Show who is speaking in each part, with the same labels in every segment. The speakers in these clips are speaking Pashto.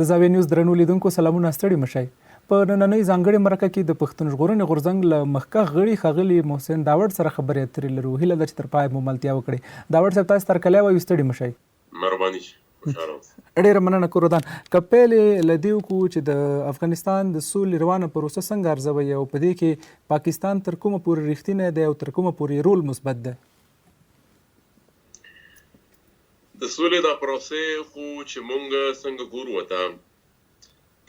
Speaker 1: د زاویې نیوز درنو لیدونکو سلامونه، ستړي مشئ. په نننۍ ځانګړې مرکه کې د پښتون ژغورنې غورځنګ له مخکښ غړي ښاغلي محسن داوړ سره خبرې اترې لرو. هیله ده چې تر پایه مو ملتیا وکړئ. داوړ صاحب، تاسو ته هرکلی وایو، ستړي مشئ.
Speaker 2: مهرباني خوشحاله.
Speaker 1: ډېره مننه کورودان. که پیل یې له دې وکړو چې د افغانستان د سولې روانه پروسه څنګه ارزوئ او په دې کې پاکستان تر کومه پورې رښتینی دی او تر کومه پورې رول مثبت دی؟
Speaker 2: د سولې دا پروسې خو چې مونږ څنګه ګورو ته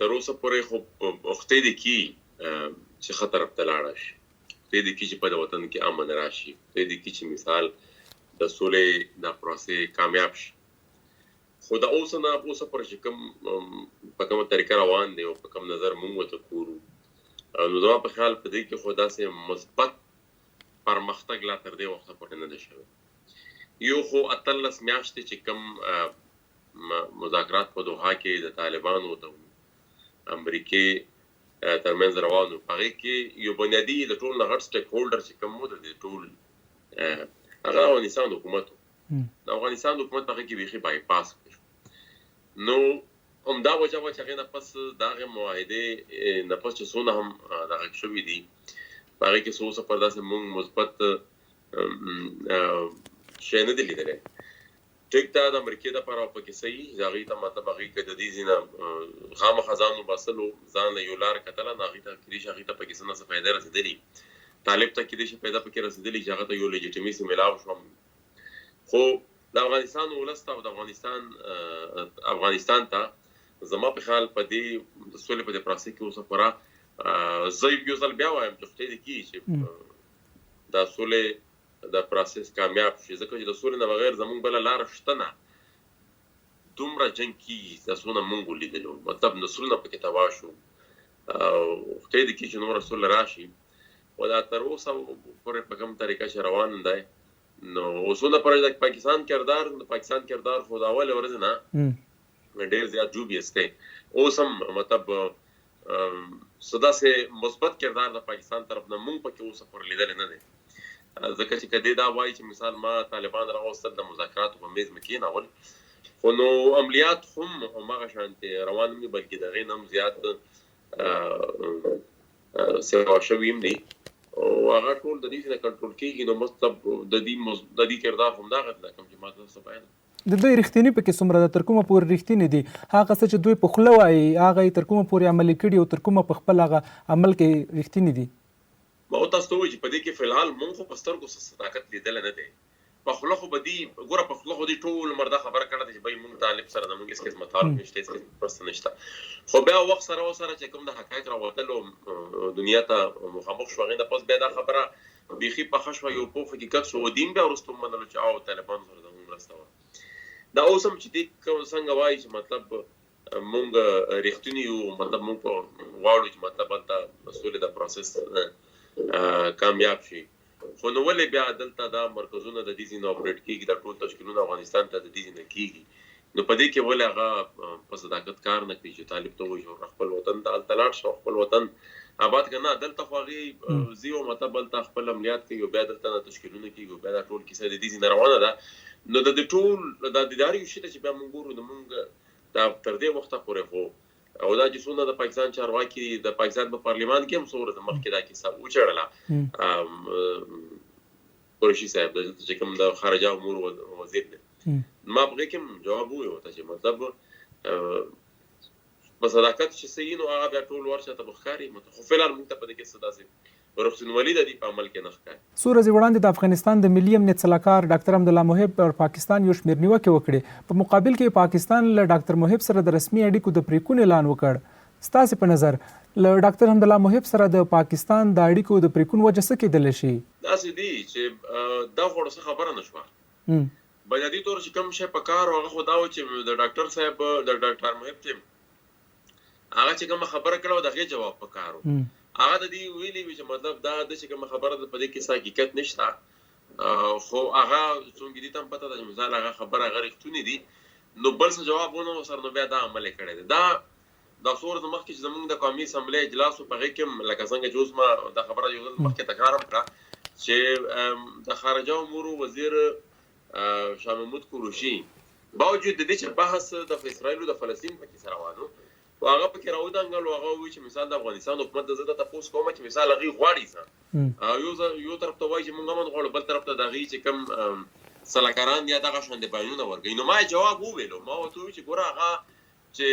Speaker 2: تر اوسه پورې خو وختې دی کې چې ښه طرف ته لاړه شي، وختې دی کې چې په د وطن کې امن راشي، وختې دی کې چې مثال د سولې دا پروسې کامیاب شي. خو د اوسه نه اوسه پورې چې کوم په کومه طریقه روان دی او په کوم نظر مونږ ورته ګورو، نو زما په خیال په دې کې خو داسې مثبت پرمختګ لا تر دې وخته پورې نه دی شوی. یو خو 18 میاشتې چې کوم مذاکرات په دوحه کې د طالبانو د امریکې ترمنځ روانو، په هغې کې یو بنیادي د ټول نه غټ سټیک هولډر چې کوم و د ټول هغه افغانستان حکومت و. د افغانستان حکومت په هغې کې بیخي بایپاس کړو. نو همدا وجه وه چې هغې نه پس د هغې معاهدې نه پس چې څونه هم دغه شوي دي، په هغې کې څه اوسه پر داسې مونږ مثبت شی نه دی لیدلی. ټیک ده، د امریکې دپاره پکې صحیح د هغې ته مطلب هغې که د دې ځینه خامخا ځان وباسلو، ځان له یو لاره کتله، نو هغې ته کېدای شي هغې ته پکې څه نه څه فایده رسېدلي، طالب ته کېدای شي فایده پکې رسېدلي چې هغه ته یو لیجیټیمیسي میلاو شوم. خو د افغانستان ولس ته او د افغانستان ته زما په خیال په دې د سولې په دې پروسې کې اوسه پوره زه یو ځل بیا وایم چې خدای دې کړي چې دا سولې دا پروسس کامیاب شي، ځکه چې د سولې نه بغیر زمونږ بله لاره شته نه. دومره جنګ کېږي دا څونه مونږ ولیدلو، مطلب نسلونه پکې تباه شو، خدای دې کړي چې نوره سوله راشي. خو دا تر اوسه پورې په کوم طریقه چې روان دی، نو اوسونه پورې د پاکستان کردار خو د اولې ورځې نه ډېر زیات جوبیس دی. اوس هم مطلب څه داسې مثبت کردار د پاکستان طرف نه مونږ پکې اوسه پورې لیدلی نه دی. ځکه چې که دې دا وایي چې مثال ما طالبان راوستل د مذاکراتو په میز مې کېنول، خو نو عملیات هم هماغه شانتې روان دي، بلکې د هغې نه هم زیات سیوا شوي هم دي او هغه ټول د دې نه کنټرول کېږي. نو مطلب د دې کردار همدغه دی کوم چې ما تاسو بیان
Speaker 1: د دوی رښتینی پکې څومره ده، تر کومه پورې رښتینی دي؟ هغه څه چې دوی په خوله وایي هغه یې تر کومه پورې عملي کړي او تر کومه په خپل هغه عمل کې رښتینی دي؟
Speaker 2: ما تاسو ته وایي چې په دې کې فلحال مونږ خو په سترګو څه صداقت لیدلی نه دی. په خوله خو به دې ګوره، په خوله خو دې ټول عمر دا خبره کړې ده چې بهی مونږ طالب سره زمونږ هېڅ قسمه تعلق نشته، هېڅ قسمه پرسته نشته. خو بیا وخت سره چې کوم د حقایق راوتلو دنیا ته مخامخ شو، هغې نه پس بیا دا خبره بیخي پخه شوه، یو پوخ حقیقت شو، دین بیا وروسته ومنلو چې او طالبانو سره زمونږ مرسته وه. دا اوس هم چې دې څنګه وایي چې مطلب مونږ رښتیني یو، مطلب مونږ غواړو چې مطلب هلته د سولې د پروسس کامیاب شي، خو نو ولې بیا دلته دا مرکزونه د دې ځای نه اپریټ کېږي، دا ټول تشکیلونه افغانستان ته د دې ځای نه کېږي. نو په دې کې ولې هغه په صداقت کار نه کوي چې طالب ته وایي چې خپل وطن ته هلته لاړ شه، خپل وطن آباد کړه. نه، دلته خو هغې ځي او مطلب هلته خپل عملیات کوي او بیا دلته نه تشکیلونه کېږي او بیا دا ټول کیسه د دې ځای نه روانه ده. نو د دې ټول دا دیدار یو شي ته چې بیا مونږ ګورو، د مونږ دا تر دې وخته پورې خو او دا چې څونه د پاکستان چارواکي د پاکستان په پارلیمان کې هم څو ورځې مخکې دا کیسه وچړله، قریشي صاحب چې کوم د خارجه امور وزیر دی، ما په هغې کې هم جواب وویل ورته چې مطلب په صداقت چې څه وي نو هغه بیا ټول ورشه ته به ښکاري. خو فلحال مونږ ته په دې کې څه داسې رخصتنولي د دې په عمل کې نه ښکاري.
Speaker 1: څو ورځې وړاندې د افغانستان د ملي امنیت سلاکار ډاکټر حمدالله محب پر پاکستان یو شمېر نیوکې وکړې. په مقابل کې پاکستان له ډاکټر محب سره د رسمي اړیکو د پریکون اعلان وکړ. ستاسې په نظر له ډاکټر حمدالله محب سره د پاکستان د اړیکو د پریکون وجه څه کېدلی شي؟
Speaker 2: داسې دي چې دا خو څه خبره نه شوه. بنیادي طور چې کوم شی په کار هغه خو دا و چې د ډاکټر صاحب د ډاکټر محب چې هغه چې کومه خبره کړې وه د هغې جواب په کار و. هغه د دې ویلي وي چې مطلب دا د چې کومه خبره ده په دې کې څه حقیقت نشته، خو هغه څومره دې ته هم پته ده چې مثال هغه خبره هغه رښتونې دي، نو بل څه جواب ونه ورسره، نو بیا دا عمل یې کړی دی. دا څو ورځې مخکې چې زموږ د قومي اسمبلۍ اجلاس و، په هغې کې هم لکه څنګه چې اوس ما دا خبره یو ځل مخکې تکرار هم کړه چې د خارجه امورو وزیر شاه محمود قریشي باوجود د دې چې بحث د اسرائیل او د فلسطین پکې سره روان و، هغه پکې راودانګل او هغه وی چې مثال د افغانستان حکومت د زړه تاسو کومه چې مثال هغه غواړي ځه یو طرف ته وایي چې موږ هم غواړو بل طرف ته دغه چې کم سلاکاران یا دغه شان د بیانونه ورګي نو ما جواب وویلو ما وته چې ګوره هغه چې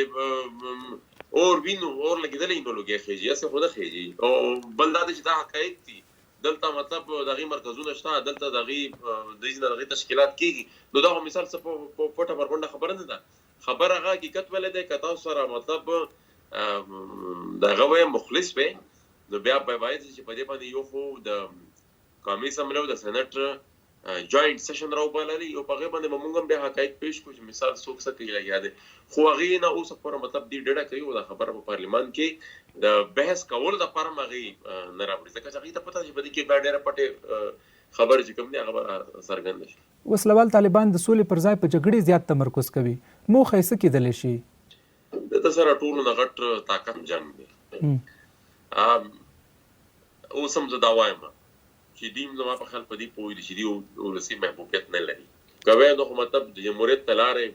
Speaker 2: اور وینو اور لګیدلې نو لګي خېږي اسه خو نه خېږي او بل دا چې دا حقایق دي دلته مطلب دغه مرکزونه شته دلته دغه تشکیلات کیږي نو دا مثال څه په پټه پرونده خبره نه ده خبر هغه حقیقت ولې ده کته سره مطلب دغه وې مخلص به نو بیا په وایي چې په دې باندې یو خو د قومي سملو د سېنات جوائنٹ سیشن راو بللی او په غو باندې موږ هم به حقایق پیش کوو مثال څوک څه کوي لګیا خو هغه نه اوس په مطلب دی ډډه کوي او د خبره په پارلیمان کې د بحث کول د پرم هغه نه راوړي ځکه چې هغه ته پته چې بده کې ډېر پټه خبر چې کوم دی هغه سرګند شي
Speaker 1: وسلوال طالبان د سولې پر ځای په جګړې زیات تمرکز کوي موخه یې څه کېدلی شي
Speaker 2: د سره ټولو نه غټ طاقت جنگ دی اوس هم زه دا وایم چې دیم زما په خیال په دې پوي دي چې دی ولسی محبوبیت نه لري کوي نو مطلب د جمهوریت تلارې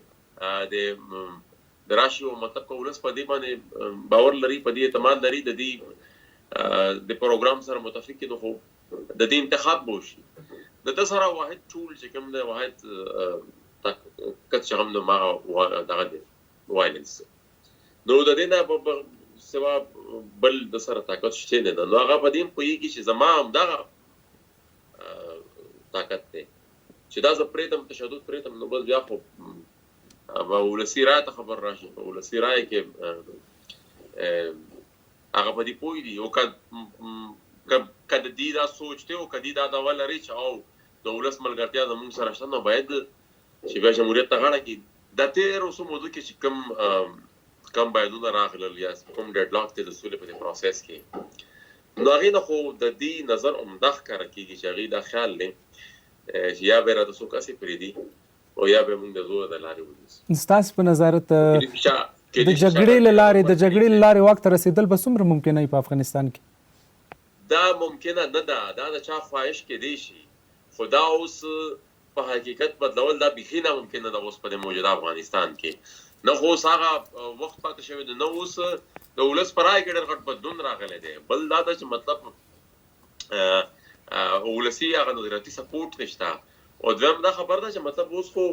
Speaker 2: د راشي او مطلب کولس په دې باندې باور لري په دې اعتماد لري د دې د پروګرام سره متفق دي خو د دې انتخاب بوشي د سره واحد ټول چې کوم د واحد کڅ هم نو ما دغه دی وایلنس نو د دې نه سوا بل د سره طاقت شته نه نو هغه په دې پوي کې چې زما هم دغه طاقت ته چې دا ز پریتم تشدد پریتم نو بس بیا خو ولسی رائے ته خبر راشي ولسی رائے کې هغه په دې پوي دی او کله دې دا سوچته او کدی دا ول لري چې او د ولس ملګرتیا د موږ سره شته نو باید چې بیا جمهوریت ته غاړه کې د تیر اوسو موضوع کې چې کم بایدونه راغلل یا کوم ډیډ لاک ته د سولې په پروسس کې نو هغه خو د دې نظر عمدخ کار کیږي چې هغه د خیال لې چې یا به را تاسو کاسي پری دي او یا به موږ د زور د لارې ونیسو
Speaker 1: ستاسو په نظارت د جګړې لارې وخت رسیدل به څومره ممکن نه په افغانستان کې
Speaker 2: دا ممکن نه ده دا د چا خواهش کې دی شي خدا اوس په حقیقت بدلول دا به نه ممکن نه ده اوس په موجوده افغانستان کې نه خو هغه وخت پاتې شوی دی نو اوس د ولس پرای کې ډېر غټ بدلون راغلی دی بل دا چې مطلب ولسی هغه نظریاتي سپورټ نشته او دویم دا خبر ده چې مطلب اوس خو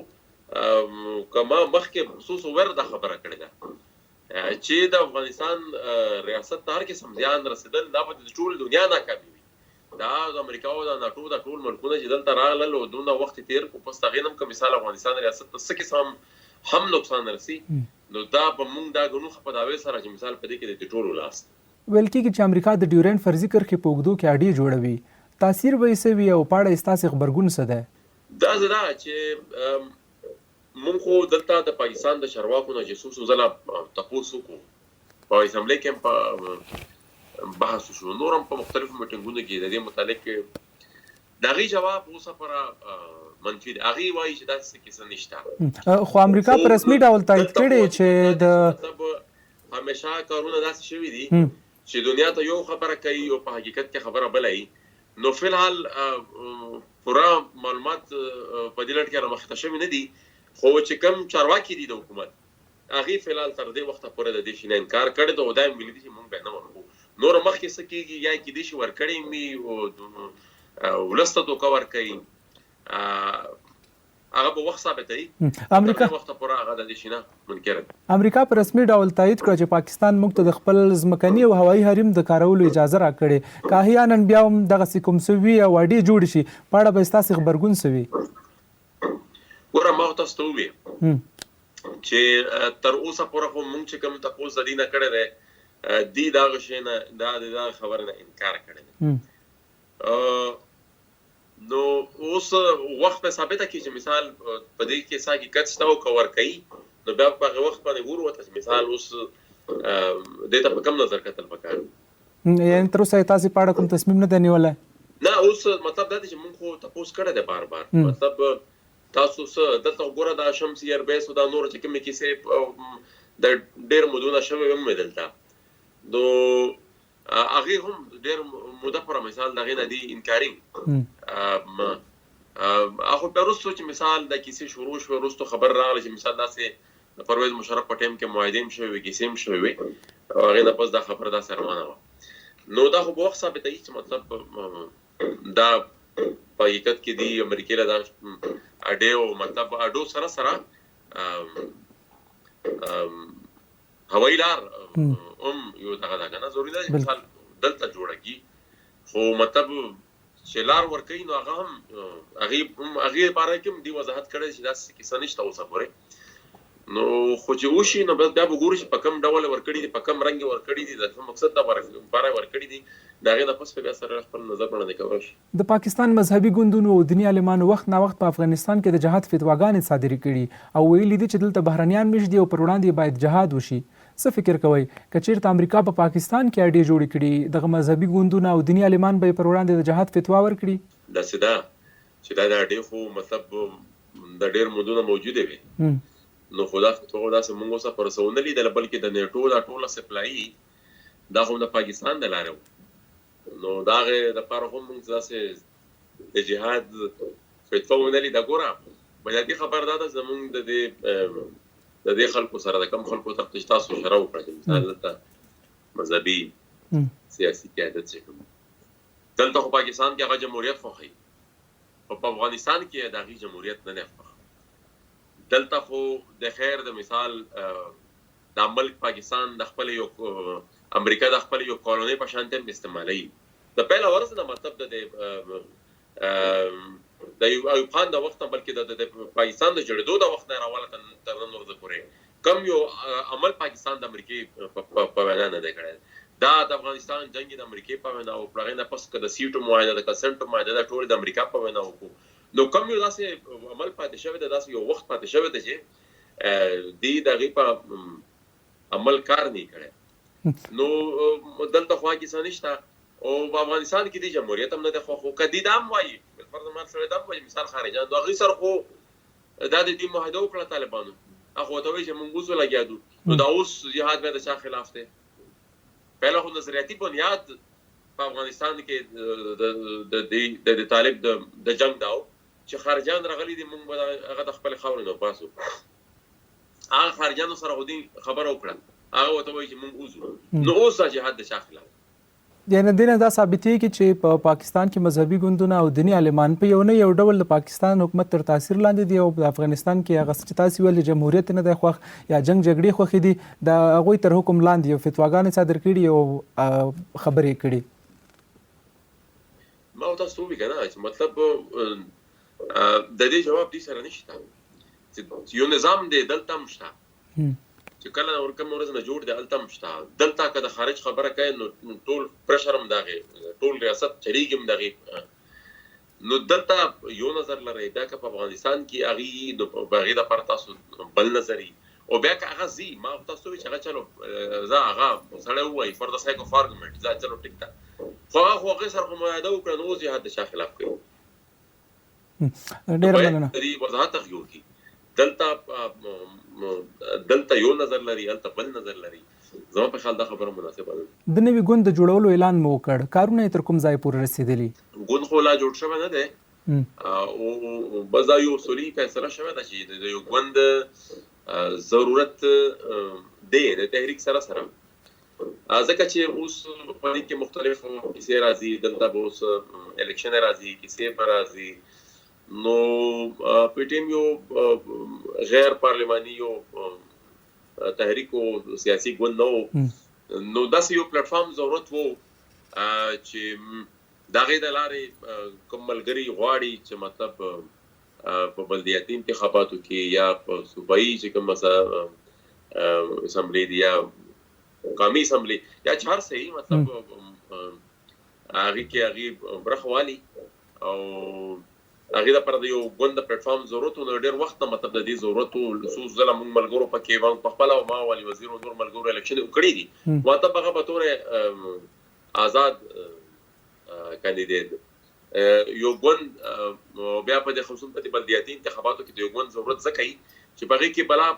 Speaker 2: کما مخکې خصوص ور دا خبره کړې ده چې د افغانستان ریاست تار کې سمځان رسیدل دا په ټول دنیا ناکامي وي دا د امریکا او د ناتو د ټول ملکونو چې دلته راغلل او دونه وخت تیر کو پس تغینم کوم مثال افغانستان ریاست ته څه هم نقصان رسي نو دا په موږ دا غنو په داوی سره چې مثال په دې کې د ټولو لاس
Speaker 1: ویل کېږي چې امریکا د ډیورنډ فرضي کرښې په اوږدو کې اډې جوړوي تاثیر به یې څه وي او په اړه ستاسو خبرګون څه دی
Speaker 2: دا زدا چې موږ خو دلته د پاکستان د چارواکو نه جاسوس وزله تاسو کو په اسمبلی کې په بحث شو نورم په مختلفو میټینګونو کې د دې متعلق دغه جواب اوسه پر منفي هغه وایي چې دا څه کیسه نشته
Speaker 1: خو امریکا په رسمي ډول تایید کړي چې
Speaker 2: د همیشه کارونه داسې شوي دي چې دنیا ته یو خبره کوي او په حقیقت کې خبره بلای نو فلحال پورا معلومات په دې لړ کې رامخته شوي نه دي خو چې کوم چارواکي دي د حکومت هغه فلحال تر دې وخته پورې د دې شینه انکار کړي ته ودایم ویل دي چې مونږ به نه ورکو نور مخکې سکیږي یا کې دي شي ور کړی می او ولسته تو کور کوي هغه په وخت ثابتې
Speaker 1: امریکا
Speaker 2: وخت پورې هغه د دې شینه منکر
Speaker 1: امریکا په رسمي ډول تایید کړ چې پاکستان موږ ته د خپل ځمکني او هوایي حریم د کارولو اجازه راکړي که احیانا بیا هم دغه کوم سوي او اډې جوړ شي په اړه به ستاسو خبرګون سوي
Speaker 2: ګوره ما تاسو ته وی چې تر اوسه پورې خو موږ چې کوم تاسو د دینه کړه ده دی دا غشنه دا خبره نه انکار کړي نو اوس وخت په ثابته کې چې مثال په دې کې ساګي کټ ستاو کور کوي نو بیا په وخت باندې ګورو ته مثال اوس د ته په کم نظر کتل پکاره
Speaker 1: یعنی تر اوسه تاسو په اړه کوم تصمیم نه دی نیولای
Speaker 2: نه اوس مطلب دا چې موږ خو تاسو کړه ده بار بار مطلب تاسو څه دلته ګوره د شمسي اربیس او د نور چې کوم کې سه د ډېر مودونه شوی هم دلته نو هغه هم ډېر موده پر مثال دغه نه دي انکاري هغه په روسو چې مثال د کیسې شروع شو روسو خبر راغلی چې مثال داسې د پرویز مشرف په ټیم کې معاهده هم شوی وي کیسې هم شوی وي او هغې نه پس دا خبره داسې روانه وه نو دا خو به وخت ثابتوي چې مطلب دا په حقیقت کې دی امریکې له دا اډې او مطلب اډو سره هوایي لار یو دغه ده که نه ضروري ده چې مثال دلته جوړه کړي خو مطلب چې لار ورکوي نو هغه هم هغې باره کې هم دې وضاحت کړی چې داسې کیسه نشته اوسه پورې نو خو چې وشي نو بیا به ګورو چې په کوم ډول ورکړي دي په کوم رنګ ورکړي دي د کوم مقصد لپاره ورکړي دي د هغې نه پس بیا سره خپل نظر وړاندې کولی شي
Speaker 1: د پاکستان مذهبي ګوندونو او دیني عالمانو وخت نا وخت په افغانستان کې د جهاد فتواګانې صادرې کړي او ویلي دي چې دلته بهرنیان مېشت دي او پر وړاندې باید جهاد وشي څه فکر کوئ که چېرته امریکا په پاکستان کې اډې جوړې کړي دغه مذهبي ګوندونه او دیني عالمان به یې پر وړاندې د جهاد فتوا ورکړي
Speaker 2: داسې ده چې دا د اډې خو مطلب د ډېر مودونه موجودې وي نو خو دا داسې مونږ اوسه په رسونه لیدله بلکې د نیټو دا ټوله سپلایي دا خو د پاکستان د لارې وو نو د هغې دپاره خو مونږ داسې د جهاد فتوا ونه لیده ګوره بنیادي خبر دا ده زمونږ د دې خلکو سره د کم خلکو طرف چې تاسو اشاره وکړه چې مثال دلته مذهبي سیاسي قیادت چې کوم دلته خو پاکستان کې هغه جمهوریت خوښوي خو په افغانستان کې د هغې جمهوریت نه دی خوښ دلته خو د خیر د مثال د ملک پاکستان د خپل یو امریکا د خپل یو کالوني په شان ته استعمالوي د پیله ورځ نه مطلب د ایوب خان د وخت بلکې د پاکستان د جوړېدو د وخت نه راواله تر نن ورځې پورې کم یو عمل پاکستان د امریکې په وینا نه دی کړی دا د افغانستان جنگ د امریکې په وینا او هغې نه پس که د سیټو معاهده د کنسنټ معاهده دا ټول د امریکا په وینا وکړو نو کم یو داسې عمل پاتې شوی دی داسې یو وخت پاتې شوی دی چې دوی د هغې په عمل کار نه کړی نو دلته خو کیسه نشته او په افغانستان کې د جمهوریت هم نه دی خو که دې دا هم وایي بالفرض مال سره دا هم وایي مثال خارجان نو هغوی سره خو دا د دې معاهده وکړه طالبانو هغه ورته وایي چې مونږ اوس ولګیا نو دا اوس جهاد بیا د چا خلاف دی پهله خو نظریاتي بنیاد په افغانستان کې د طالب د جنگ دا چې خارجان راغلي دي مونږ به هغه د خپلې خاورې نه وباسو هغه خارجانو سره خو دې خبره وکړه هغه ورته وایي چې مونږ اوسو نو اوس دا جهاد د چا خلاف
Speaker 1: یعنې دې نه دا ثابتېږي چې په پاکستان کې مذهبي ګوندونه او دیني عالمان په یو نه یو ډول د پاکستان حکومت تر تاثیر لاندې دي او په افغانستان کې هغه چې تاسې ویل جمهوریت نه دی خوښ یا جنګ جګړې خوښې دي د هغوی تر حکم لاندې یو فتواګانې صادر کړي او خبرې کړي
Speaker 2: ما تاسو ووایي که نه چې مطلب د دې جواب دې سره نشته چې یو نظام دی دلته هم شته چې کله ورکم ورځ نه جوړ دی هلته هم شته دلته که د خارج خبره کوي نو ټول پرشر هم د هغې ټول ریاست چلیږي هم د هغې نو دلته یو نظر لرئ بیا که په افغانستان کې هغې نو په هغې دپاره تاسو بل نظر او بیا که هغه ځي ما تاسو ووایي چې هغه چلو زه هغه سړی ووایي فور د سیک اف آرګومنټ زه چلو ټیک ده خو هغې سره خو معاهده وکړه نو اوس جهاد د چا خلاف کوي
Speaker 1: ډېره مننه
Speaker 2: د دې وضاحت هغې وکړي دلته یو نظر لري هلته بل نظر لري زما په خیال دا خبره مناسبه ده
Speaker 1: د نوي ګوند د جوړولو اعلان مو وکړ کارونه یې تر کوم ځای پورې رسېدلي
Speaker 2: ګوند خو لا جوړ شوی نه دی او بس دا یو اصولي فیصله شوې ده چې د یو ګوند ضرورت دی د تحریک سره ځکه چې اوس په دې کې مختلف کیسې راځي دلته به اوس الیکشن راځي کیسې به راځي نو پی ټی ایم یو غیر پارلماني یو تحریک او سیاسي ګوند نه نو داسې یو پلیټ فارم ضرورت و چې د هغې د لارې کوم ملګري غواړي چې مطلب په بلدیاتي انتخاباتو کې یا په صوبایي چې کوم مثلا اسمبلی دی یا قومي اسمبلی یا چې هر څه مطلب هغې کې هغې برخه والي او هغې دپاره د یو ګوند د پلیټ فارم ضرورت و نو ډېر وخت نه مطلب د دې ضرورت و څو ځله مونږ ملګرو پکې په خپله او ما والي وزیر او نور ملګرو الیکشن کړي دي مطلب هغه به طور آزاد کاندیدیت یو ګوند بیا په دې خصوصا په دې بلدیاتي انتخاباتو کې د یو ګوند ضرورت ځکه وي چې په هغې کې بلا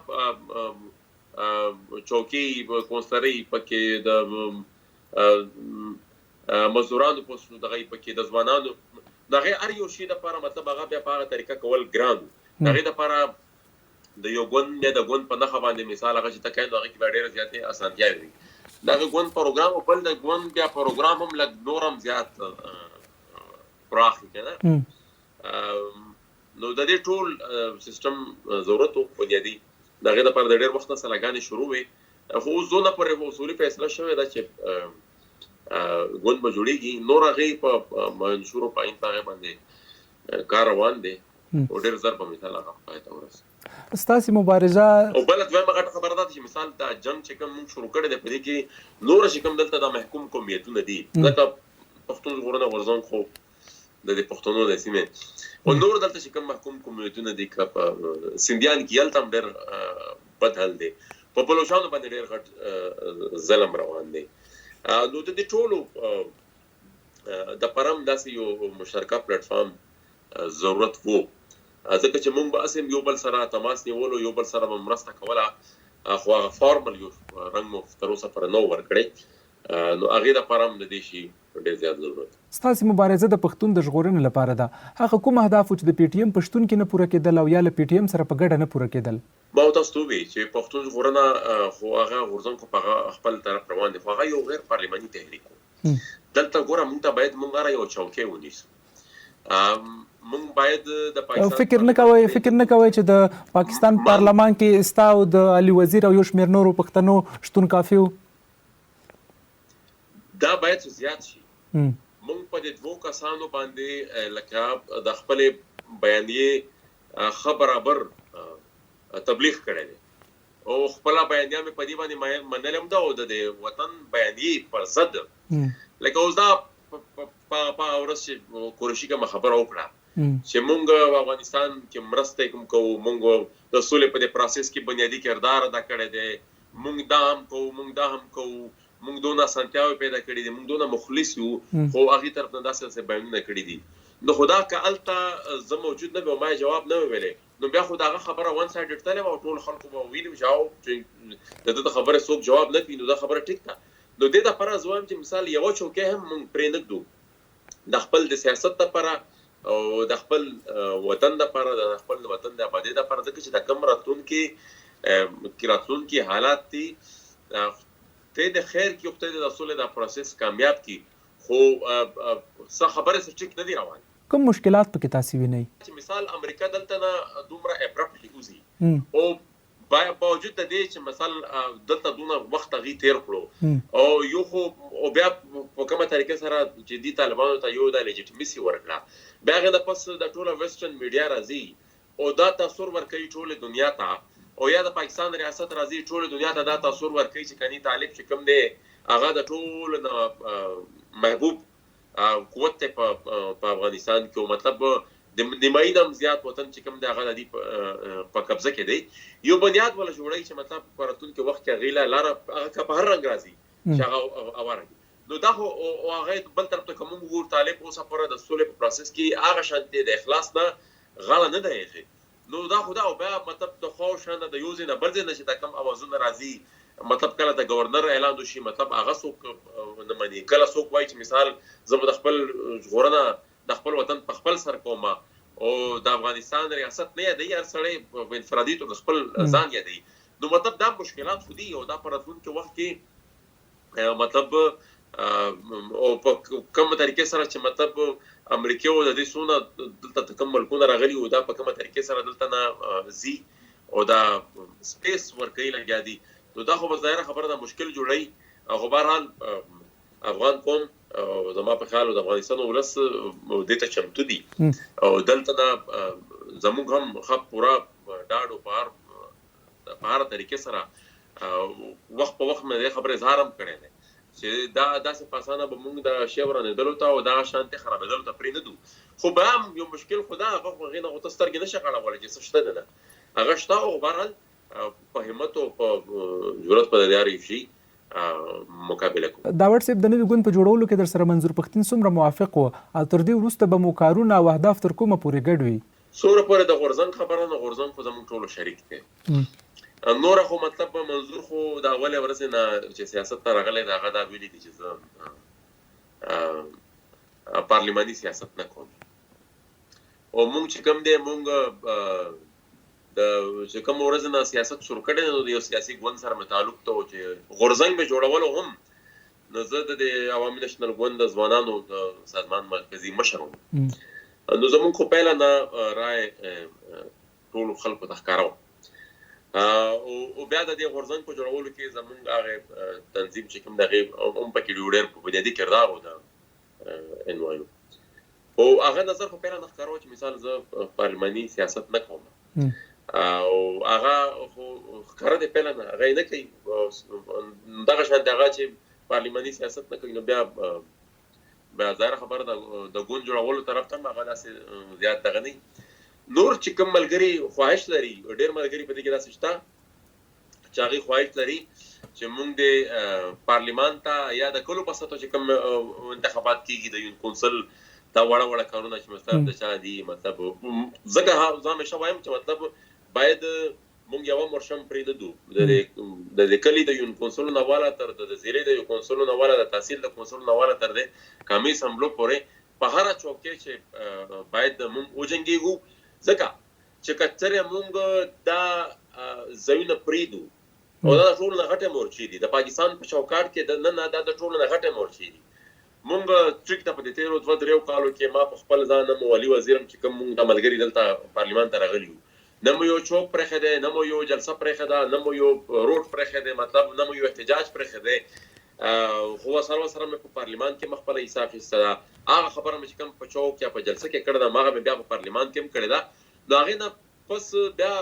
Speaker 2: چوکۍ کونسلرۍ پکې د مزدورانو پوسټونو دغه پکې د ځوانانو د هغې هر یو شي دپاره مطلب هغه بیا په هغه طریقه کول ګران د هغې دپاره د یو ګوند یا د ګوند په نخښه باندې مثال هغه چې تکای نو هغه کې ډېر زیاتې اسانتیاوې وي دا ګوند پروګرام او بل د ګوند بیا پروګرام هم لږ نورم زیات پراخ کنه نو د دې ټول سیستم ضرورت او بنیادی دغه لپاره د ډېر وخت نه سلاګانې شروع وي خو زونه پر اصولي فیصله شوې ده چې ګوند به جوړیږي نور هغه په منشور په عین طرح باندې کار روان دي او ډېر زر په مثال هغه پای ته ورسېږي
Speaker 1: ستاسو مبارزه
Speaker 2: او بل دویمه غټه خبره ده چې مثال دا جنگ چې کوم شروع کړی دی په دې کې نور چې کوم دلته د محکوم قومیتونه دي لکه پښتون ژغورنه غورځنګ خو د پښتنو د سیمې او نور دلته چې کوم محکوم قومیتونه دي کپ سندیان کې یلته هم ډېر بد حل دی په بلوچستان باندې ډېر غټ ظلم روان دی نو د دې ټولو د پرم داسې یو مشترکه پلیټ فارم ضرورت وو ځکه چې موږ به اسیم یو بل سره تماس نیولو یو بل سره مرسته کوله خو هغه فارمل یو رنګ مو تر اوسه پر نو ورکړي نو هغه د پرم د دې شي ډېر زیات ضرورت
Speaker 1: ستاسو مبارزه د پښتون د ژغورنې لپاره ده هغه کوم اهداف چې د پی ټی ایم پښتون کې نه پوره کېدل او یا له پی ټی ایم سره په ګډه نه پوره کېدل
Speaker 2: ما تاسو وی چې پښتون ژغورنه خو هغه غورځنګ په خپل طرف روان دي خو هغه یو غیر پارلماني تحریک دلته ګوره موږ ته باید موږ را یو چوکۍ ونیسو موږ باید د پاکستان
Speaker 1: فکر نه کوي چې د پاکستان پارلمان کې استاو د علي وزیر او یو شمېر نورو پښتنو شتون کافي و
Speaker 2: دا باید زیات شي موږ په دې دوه کسانو باندې لکه د خپل بیانیه خبرابر تبلیغ کړی دی او خپل بیانیه په دې باندې منلم دا او د وطن بیانیه پر ضد لکه اوس دا په اورس کورشي کوم خبره وکړه چې موږ افغانستان کې مرسته کوم کوو موږ د سولې په دې پروسس کې بنیادی کردار ادا کړی دی موږ دا هم کوو موږ دونه سنتیاو پیدا کړی دي موږ دونه مخلص یو خو هغه طرف نه داسې بیانونه کړی دي نو خدا کالته زه موجود نه به ما جواب نه ویلې نو بیا خو داغه خبره وان سایډ تلله او ټول خلکو به ویلو جواب چې دغه خبره څوک جواب نه کوي نو دا خبره ټیک ده نو د دې لپاره زوام چې مثال یو چوکې هم موږ پرې نه دو د خپل د سیاست لپاره او د خپل وطن لپاره د خپل وطن د آبادی لپاره چې د کم راتلونکي حالات دي ته د خیر کې او ته د اصول د پروسس کامیاب کی خو څه خبره څه ټیک نه دی روان
Speaker 1: کوم مشکلات پکې تاسو وینئ
Speaker 2: چې مثال امریکا دلته نه دومره ابرپټلی اوزي او باوجود د دې چې مثال دلته دونه وخت غي تیر کړو او یو خو او بیا په کومه طریقه سره چې دي طالبانو ته یو د لیجیټیمیسي ورکړه بیا غدا پس د ټوله ویسټرن میډیا راځي او دا تاثیر ورکوي ټوله دنیا ته او یا د پاکستان ریاست راځي ټوله دنیا ته دا تاثیر ورکوي چې کني طالب چې کوم دی هغه د ټول محبوب قوت په افغانستان کې مطلب د نیماینم زیات وطن چې کوم دی هغه د په قبضه کې دی یو بنیاد ولا جوړی چې مطلب پرتون کې وخت کې غیلا لار هغه په هر رنگ راځي چې هغه اواره نو دا خو هغه بل طرف ته کوم ګور طالب اوسه پر د سولې په پروسس کې هغه شانتي د اخلاص نه غاړه نه دی نو دا خدا او بیا مطلب د خو شنه د یوز نه برځ نه چې دا کم اوازونه راځي مطلب کله د گورنر اعلان وشي مطلب هغه څوک نه مني کله څوک وایي چې مثال زموږ د خپل ژغورنه د خپل وطن په خپل سر کومه او د افغانستان ریاست نه دی هر سړی په انفرادي تو خپل ځان یادي نو مطلب دا مشکلات خودي او دا پراتون کې وخت کې مطلب او په کومه طریقې سره چې مطلب امریکا او د دې سونه دلته تکمل کونه راغلي او دا په کومه طریقې سره دلته نه زی او دا سپیس ورکې لګیا دي نو دا خو ظاهره خبره ده مشکل جوړي او بهرحال افغان قوم او زما په خیال د افغانستان ولس د ته چمتو دي او دلته نه زموږ هم خپ پورا ډاډو په هر طریقې سره وخت په وخت مې خبره اظهار هم کړی دی چې دا داسې پاسانه به موږ د شیورانه دلته او دا شانتي خرابېدل ته پرې نه دو خو به هم یو مشکل خدا هغه غینه او تسترګ نه شغړول چې څه شته نه هغه شته او بهرحال په همت او په ضرورت په لري شي مقابله کوي
Speaker 1: دا واتس اپ د نوې ګوند په جوړولو کې در سره منظور پښتون څومره موافق و او تر دې وروسته به مو کارونه او اهداف تر کومه پورې ګډ وي
Speaker 2: څومره پورې د غورځنګ خبره نه غورځنګ خو زموږ ټولو شریک دی نور خو مطلب منظور خو دا اوله ورځ نه چې سیاست ته راغلی دا غدا ویلي دي چې پارلماني سیاست نه کوم او مونږ چې کوم دی مونږ چې کوم ورځ نه سیاست شروع کړي نو د یو سیاسي ګوند سره متعلق ته چې غورځنګ به جوړولو هم نو زه د عوامي نشنل ګوند د ځوانانو د سازمان مرکزي مشر وم. نو زمونږ خو پیله نه رای ټولو خلکو ته ښکاره وه او بیا د دې غورځنګ په جوړولو کې زمونږ هغې تنظیم چې کوم د هغې هم پکې ډېر په بنیادي کردار و د NYU او هغه نظر خو پیله نه ښکاره و چې مثال زه پارلماني سیاست نه کوم او هغه خو ښکاره دی پیله نه هغه یې نه کوي دغه شانتې هغه چې پارلماني سیاست نه کوي نو بیا ظاهره خبره د ګوند جوړولو طرف ته هم هغه داسې زیات دغه نه نور چې کوم ملګري خواهش لري ډېر ملګري په دې کې داسې شته چې هغوی خواهش لري چې موږ د پارلمان ته یا د کلو په سطحو چې کوم انتخابات کېږي د یون کونسل دا وړه وړه کارونه چې مطلب د چا دي مطلب ځکه زه همیشه وایم چې مطلب باید موږ یوه مرشم پرېږدو د کلي د یون کونسلو نه واله تر د زیرې د یون کونسلو نه واله د تحصیل د کونسلو نه واله تر د قومي اسمبلو پورې په هره چوکۍ چې باید موږ وجنګېږو ځکه چې که چېرې موږ دا ځایونه پرېږدو او دا د ټولو نه غټې مورچې دي د پاکستان په چوکاټ کې نه دا د ټولو نه غټې مورچې دي موږ ټریک ته په دې تېرو 2-3 کالو کې ما په خپل ځان نه والي وزیرم چې کوم موږ ملګري دلته پارلمان ته راغلي یو نه مو یو چوک پرېښی دی نه مو یو جلسه پرېښې ده نه مو یو روډ پرېښی دی مطلب نه مو یو احتجاج پرېښی دی خو سره مې په پارلمان کې مې خپله حصه اخیسته ده هغه خبره مې چې کوم په چوک یا په جلسه کې کړې ده هغه مې بیا په پارلمان کې هم کړې ده نو هغې نه پس بیا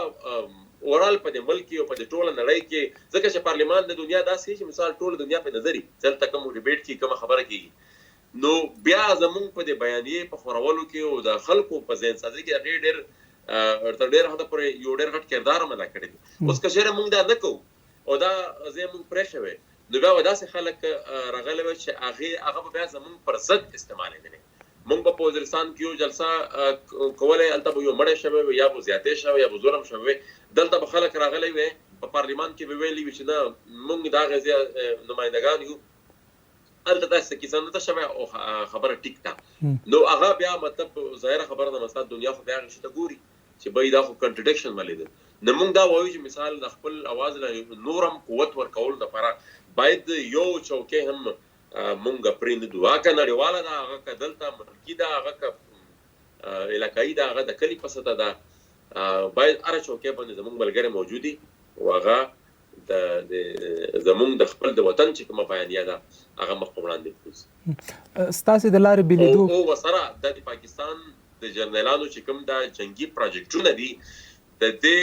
Speaker 2: اورال په دې ملک کې او په دې ټوله نړۍ کې ځکه چې پارلمان د دنیا داسې چې مثال ټوله دنیا په نظر وي دلته کوم ډیبیټ کې کومه خبره کېږي نو بیا زمونږ په دې بیانیې په خورولو کې او د خلکو په ذهن سازي کې هغې تر ډېر حده پورې یو ډېر غټ کردار هم ادا کړی دی اوس که چېرې موږ دا نه کوو او دا ځای موږ پرېښی وی نو بیا به داسې خلک راغلی وی چې هغه به بیا زمونږ پر ضد استعمالېدلی موږ به په وزیرستان کې یو جلسه کولی هلته به یو مړی شوی وی یا به زیاتې شوی یا به ظلم شوی وی دلته به خلک راغلی وی په پارلمان کې به ویلي وي چې نه موږ د هغې ځای نمایندګان یو هلته داسې کیسه نه ده شوی او خبره ټیک ده نو هغه بیا مطلب ظاهره خبره ده مثلا دنیا خو بیا هغې شي ته ګوري چې بای دا خو کنټرډکشن ولیدل نو موږ دا وایو چې مثال د خپل اواز له نورم قوت ورکولو لپاره باید یو چوکۍ هم موږ پرېږدو هغه نړیواله ده هغه که دلته ملکي ده هغه که علاقایي ده هغه د کلي په سطحه ده باید هره چوکۍ باندې زموږ ملګري موجود وي او هغه زموږ د خپل د وطن چې کومه بیانیه ده هغه مخ په وړاندې کړو
Speaker 1: ستاسې د لارې بېلېدو
Speaker 2: او ورسره د پاکستان د جرنیلانو چې کوم دا جنگي پروجیکټونه دي د دې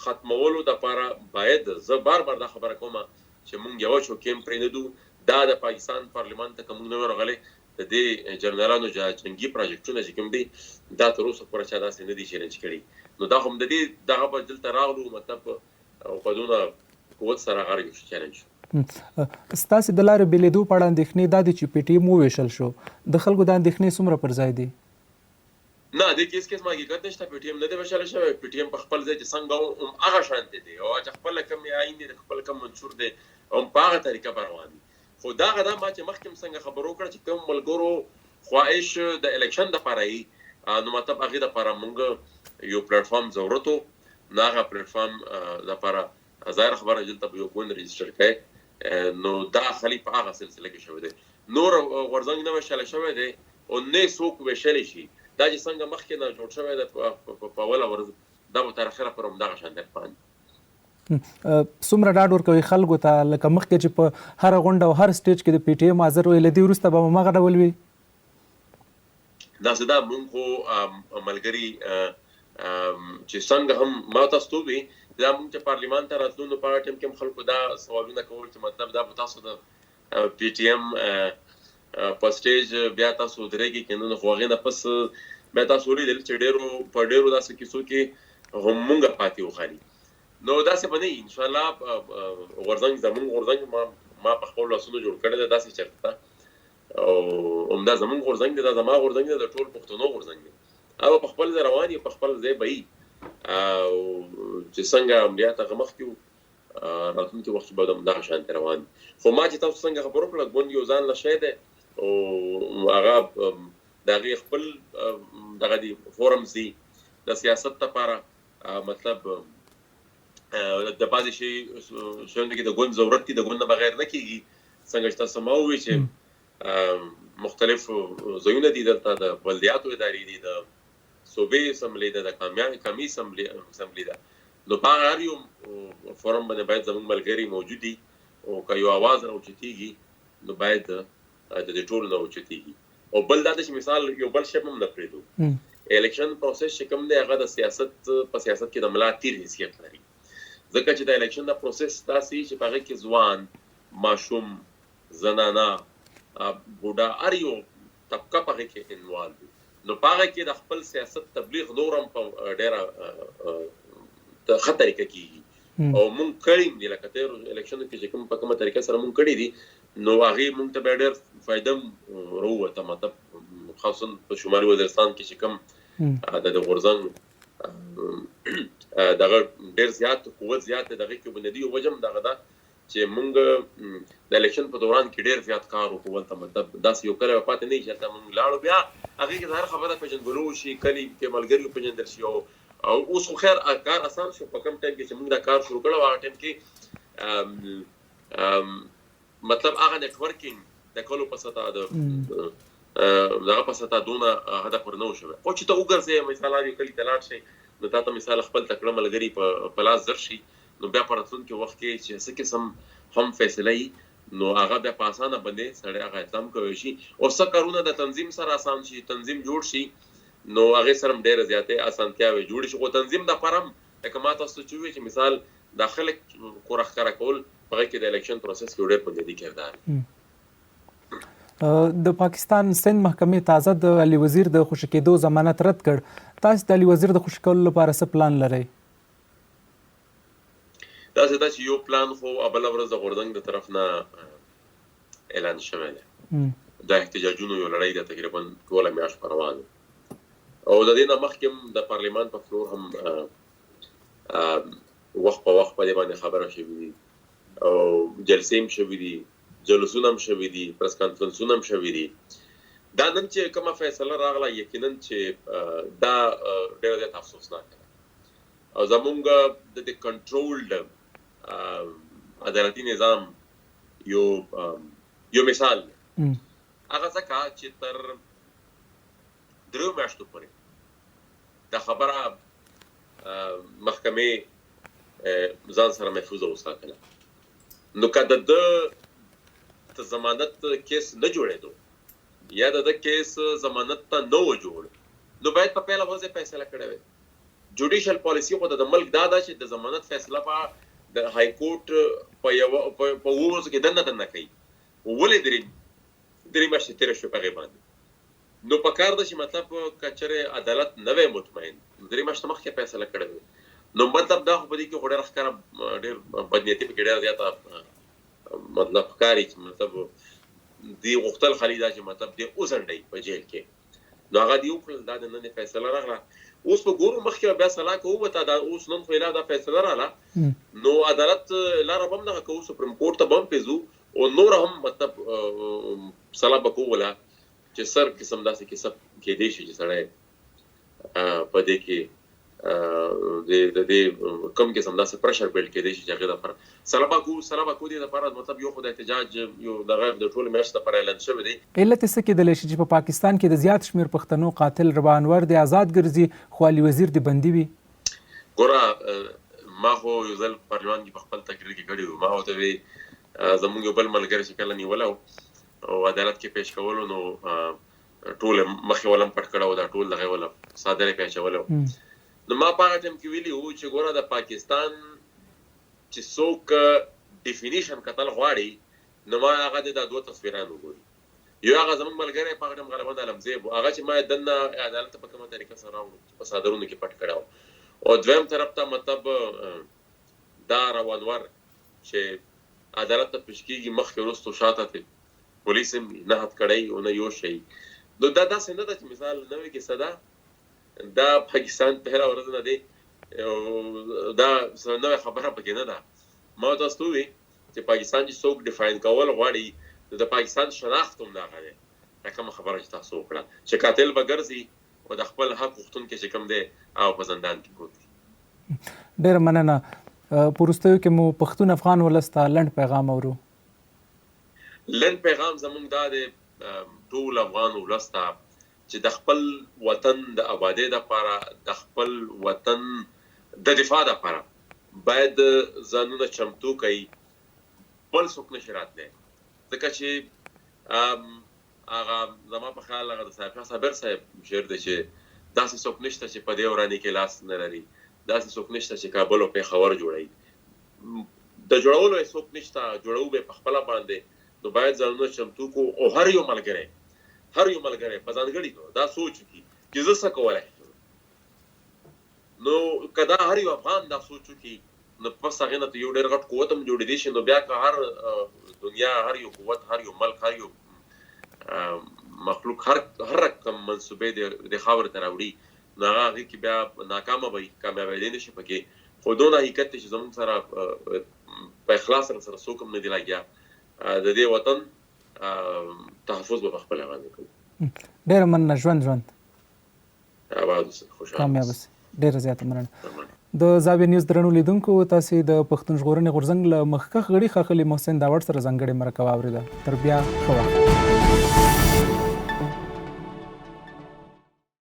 Speaker 2: ختمولو دپاره باید زه بار دا خبره کوم چې موږ یوه چوکۍ هم پرېږدو دا د پاکستان پارلمان ته که موږ نه یو راغلی د دې جرنیلانو جنگي پروجیکټونه چې کوم دي دا تر اوسه پوره چا داسې نه دي چیلنج کړي نو دا هم د دې دغه به دلته راغلو مطلب په دونه قوت سره هغه یو چیلنج
Speaker 1: ستاسې د لارې بېلېدو په اړه اندېښنې دا دي چې پی ټي ایم وویشل شو د خلکو دا اندېښنې څومره پر ځای دي
Speaker 2: نه د کیس ما حقیقت نشته پی ټي ایم نه دی ویشلی شوی پی ټي ایم په خپل ځای چې څنګه هم هغه شانتې دی او چې خپله کوم عین دی خپل کوم منشور دی هم په هغه طریقه به روان دي خو دغه دا ما چې مخکې هم څنګه خبرو کړه چې کوم ملګرو خواهش د الیکشن دپاره وي نو مطلب هغې دپاره موږ یو پلیټفارم ضرورت و نو هغه پلیټفارم دپاره ظاهره خبره دلته به یو ګوند رجسټر کوي نو دا خالي په هغه سلسله کې شوی دی نور غورځنګ نه ویشلی شوی دی او نه څوک ویشلی شي دا چې څنګه مخکې نه جوړ شوی دی په اوله ورځ دا به تر اخره پورې همدغه شانتې روان دي
Speaker 1: څومره ډاډ ورکوي خلکو ته لکه مخکې چې په هره غونډه او هر سټیج کې د پی ټي ایم حاضر وي له دې وروسته به هماغه ډول وي
Speaker 2: داسې دا موږ خو ملګري چې څنګه هم ما تاسو ته وي دا موږ چې پارلمان ته راتلو نو په هغه ټایم کې هم خلکو دا سوالونه کول چې مطلب دا به تاسو د پی ټي ایم په سټیج بیا تاسو درېږي که نه نو خو هغې نه پس بیا تاسو ولیدل چې په ډېرو داسې کیسو کې هم مونږ پاتې وو خالي نو داسې به نه وي انشاءالله غورځنګ زمونږ غورځنګ ما په خپلو لاسونو جوړ کړی دی داسې چېرته او همدا زمونږ غورځنګ دی دا زما غورځنګ دی د ټول پښتنو غورځنګ دی هغه په خپل ځای روان وي په خپل ځای به وي او چې څنګه عملیات هغه مخکې وو راتلونکي وخت به همدغه شانتې روان دي خو ما چې تاسو څنګه خبر وکړه ګوند یو ځان له شی دی او هغه د هغې خپل دغه دي فورمز دي د سیاست لپاره مطلب د بعضې شیانو کې د ګوند ضرورت دي، د ګوند نه بغیر نه کېږي. څنګه چې تاسو ما ووایي چې مختلف ځایونه دي، دلته د بلدیاتو ادارې دي، د صوبې اسمبلۍ ده، د قومي اسمبلۍ ده. نو په هغه هر یو فورم باندې باید زموږ ملګري موجود دي، او که یو اواز راوچتېږي نو باید د دې ټولو نه اوچتېږي. او بل دا ده چې مثال یو بل شی هم نه پرېږدو، الیکشن پروسس چې کوم دی هغه د سیاست کې د ملا تیر حیثیت لري، ځکه چې د الیکشن د پروسس داسې چې په هغه کې ځوان، ماشوم، زنانه، بوډا، هر یو طبقه په هغه کې انوالو وي. نو په هغه کې د خپل سیاست تبلیغ نور هم په ډېره ښه طریقه کېږي. او مونږ کړي دي لکه تېرو الیکشنو کې چې کوم په کومه طریقه سره مونږ کړي دي، نو هغې مونږ ته بیا ډېر فایده راووته. مطلب خاصا په شمالي وزیرستان کې چې کوم د غورځنګ دغه ډېر زیات قوت زیات دی، دغې کې بنیادي وجه هم دغه ده چې مونږ د الیکشن په دوران کې ډېر زیات کار وکړو. ولته مطلب داسې یو کلی پاتې نه وي چې هلته مونږ لاړو، بیا هغې کې د هر خبره پېژندګلو وشي، کلي کې ملګري وپېژندل شي. او اوس خو خیر کار اسان شو په کوم ټایم کې چې موږ دا کار شروع کړو، هغه ټایم کې مطلب هغه نیټورکینګ د کلو په سطحه دغه په سطحه دونه هدف ورنه و شوی. خو چې ته وګرځې مثال هر یو کلي ته لاړ شئ، نو تا ته مثال خپل تکړه ملګري په لاس زر شي، نو بیا په راتلونکي وخت کې چې څه قسم هم فیصله وي، نو هغه بیا په اسانه باندې سړی هغه اقدام کولی شي. او څه کارونه د تنظیم سره اسان شي، تنظیم جوړ شي، نو هغې سره هم ډېره زیاتې اسانتیاوې جوړې شي. خو تنظیم دپاره هم لکه ما تاسو ته چې ووایي چې مثال دا خلک کوره ښکاره کول په هغې کې د الیکشن پروسس کې ډېر بنیادي کردار
Speaker 1: د پاکستان سند محکمې تازه د علي وزیر د خوشي کېدو ضمانت رد کړ. تاسو د علي وزیر د خوشي کولو لپاره څه پلان لرئ؟
Speaker 2: داسې ده چې یو پلان خو بله ورځ د غورځنګ د طرف نه اعلان شوی دی. دا احتجاجونو یو لړۍ ده، تقریبا ټوله میاشت په روان ده. او د دې نه مخکې هم د پارلمان په فلور هم وخت په وخت په دې باندې خبره شوې دي، او جلسې هم شوي دي، جلوسونه هم شوي دي، پریس کانفرنسونه هم شوي دي. دا نن چې کومه فیصله راغله، یقینا چې دا ډېره زیات افسوسناک ده. او زمونږ د دې کنټرولډ عدالتي نظام یو مثال دی. هغه ځکه چې تر 3 میاشتو پورې دا خبره محکمې ځان سره محفوظه وساتله. نو که د ضمانت کیس نه جوړېدو، یا د کیس ضمانت ته نه و جوړ، نو باید په پیله ورځ فیصله کړې وای. جوډیشل پالیسي خو د ملک دا ده چې د ضمانت فیصله به د های کورټ په ورځو کې دننه کوي. ولې درې میاشتې تېرې شوې په هغې باندې؟ نو په کار ده چې مطلب که چېرې عدالت نه وی مطمئن، 3 میاشتې مخکې فیصله کړې وي. نو مطلب دا خو په دې کې خو ډېره ښکاره ډېر بدنیتي پکې ډېره زیاته مطلب ښکاري چې مطلب دې غوښتل خالي دا چې مطلب دې وځنډوي په جیل کې. نو هغه دې وکړل، دا د نن فیصله راغله. اوس په ګورو مخکې بیا سلا کوو وته، دا اوس نن خو دا فیصله راغله، نو عدالت لاره به هم دغه کوو، سپریم کورټ ته به هم پیځو، او نور هم مطلب سلا به کوو وله چې سر قسم داسې کیسه کېدی شي چې سړی په دې کې د دې کوم قسم داسې پرشر بیلډ کېدی شي چې هغې دپاره سلا به کوو دې دپاره مطلب یو خو د احتجاج یو دغه د ټولو میاشتو دپاره اعلان شوی دی.
Speaker 1: علت یې څه کېدلی شي چې په پاکستان کې د زیات شمېر پښتنو قاتل ربا انور د آزاد ګرځي، خو علي وزیر د بندي وي؟
Speaker 2: ګوره ما خو یو ځل پارلمان کې په خپل تقریر کې کړي وو، ما ورته وی زموږ یو بل ملګری چې کله نیولی او عدالت کې پیش کولو، نو ټول مخې ولم پټ کړی و، دا ټول دغه وله څادرې پې اچولی و. نو ما په هغه ټایم کې ویلي وو چې ګوره د پاکستان چې څوک ډیفینیشن کتل غواړي، نو ما هغه د دا 2 تصویران وګوري. یو هغه زموږ ملګری په هغه ټایم غالبا علمزیب و، هغه چې ما یې دننه عدالت ته په کومه طریقه سره راوړو په څادرونو کې پټ کړی و. او دویم طرف ته مطلب دا روانور چې عدالت ته پیش کېږي، مخکې وروستو شاته ته پولیس هم نه هد کړی او نه یو شی. نو دا داسې نه ده چې مثال نوې کیسه ده، دا پاکستان پهله ورځ نه دی، دا نوې خبره پکې نه ده. ما تاسو ته ووایي چې پاکستان چې څوک ډیفاین کول غواړي، نو د پاکستان شناخت هم دغه دی. دا کومه خبره چې تاسو وکړه چې قاتل به ګرځي او د خپل حق غوښتونکی چې کوم دی او په زندان کې پروت دی.
Speaker 1: ډېره مننه. په وروستیو کې مو پښتون افغان ولس ته لنډ پیغام اورو.
Speaker 2: لنډ پیغام زموږ دا دی ټول افغان ولس ته چې د خپل وطن د آبادۍ دپاره د خپل وطن د دفاع دپاره باید ځانونه چمتو کوي. بل څوک نشي راتلی ځکه چې هغه زما په خیال هغه د صافی صابر صاحب شعر دی چې داسې څوک نشته چې په دې ورانۍ کې لاس نه لري، داسې څوک نشته چې کابل او پېښور جوړوي. د جوړولو یې څوک نشته، جوړو به په خپله باندې. نو باید ځانونه چمتو کو او هر یو ملګری په ځانګړي ډول دا سوچ وکړي چې زه څه کولی شم. نو که دا هر یو افغان دا سوچ وکړي نو پس هغې نه ته یو ډېر غټ قوت هم جوړېدی شي. نو بیا که هر دنیا، هر یو قوت، هر یو ملک، هر یو مخلوق هر رقم منصوبې د خاورې ته راوړي نو هغه هغې کې بیا ناکامه به وي، کامیابېدی نه شي پکې. خو دونه حقیقت دی چې زموږ سره په اخلاص سره څوک هم نه دي لګیا. د دې وطن تحفظ به په خپله باندې کوو.
Speaker 1: ډېره مننه. ژوند
Speaker 2: آباد اوسئ، خوشحاله
Speaker 1: کامیاب اوسئ. ډېره زیاته مننه. د زاویه نیوز درنو لیدونکو، تاسې د پښتون ژغورنې غورځنګ له مخکښ غړي ښاغلي محسن داوړ سره ځانګړې مرکه واورېده. تر بیا ښه وخت.